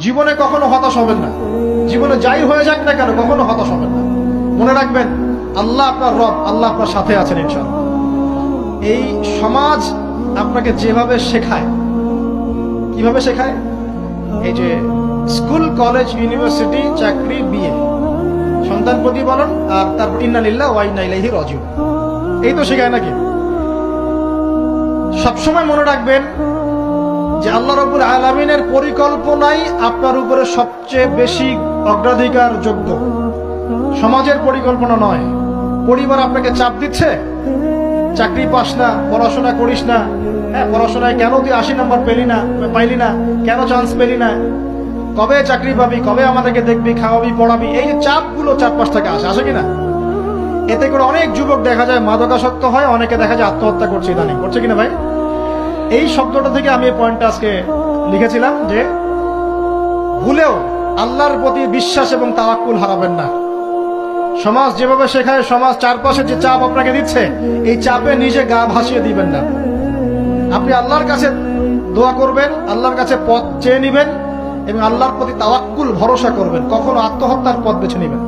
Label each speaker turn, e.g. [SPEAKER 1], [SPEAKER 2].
[SPEAKER 1] জীবনে কখনো হতাশ হবেন না। জীবনে যাই হয়ে যাক না কেন কখনো হতাশ হবেন না। মনে রাখবেন আল্লাহ আপনার রব, আল্লাহ আপনার সাথে আছেন ইনশাআল্লাহ। এই সমাজ আপনাকে যেভাবে শেখায়, কিভাবে শেখায়, এই যে স্কুল, কলেজ, ইউনিভার্সিটি, চাকরি, বিয়ে, সন্তান প্রতিপালন, আর তারপর ইন্না লিল্লাহি ওয়া ইন্না ইলাইহি রাজিউন, এই তো শেখায় নাকি? সবসময় মনে রাখবেন যে আল্লাহ রাব্বুল আলামিনের পরিকল্পনাই আপনার উপরে সবচেয়ে বেশি অগ্রাধিকার যোগ্য, সমাজের পরিকল্পনা নয়। পরিবার আপনাকে চাপ দিচ্ছে, চাকরি পাস না, পড়াশোনা করিস না, হ্যাঁ পড়াশোনায় কেন তুই 80 নাম্বার পাইলি না, কেন চান্স পেলি না, কবে চাকরি পাবি, কবে আমাদেরকে দেখবি, খাওয়াবি, পড়াবি, এই যে চাপগুলো চারপাশ থেকে আসে কিনা, এতে করে অনেক যুবক দেখা যায় মাদকাসক্ত হয়, অনেকে দেখা যায় আত্মহত্যা করছে ইদানিং, করছে কিনা ভাই? এই শব্দটা থেকে আমি এই পয়েন্টটা আজকে লিখেছিলাম যে ভুলেও আল্লাহর প্রতি বিশ্বাস এবং তাওয়াক্কুল হারাবেন না। সমাজ যেভাবে শেখায়, সমাজ চারপাশে যে চাপ আপনাকে দিচ্ছে, এই চাপে নিজে গা ভাসিয়ে দিবেন না। আপনি আল্লাহর কাছে দোয়া করবেন, আল্লাহর কাছে পথ চেয়ে নিবেন এবং আল্লাহর প্রতি তাওয়াক্কুল ভরসা করবেন, কখনো আত্মহত্যার পথ বেছে নিবেন।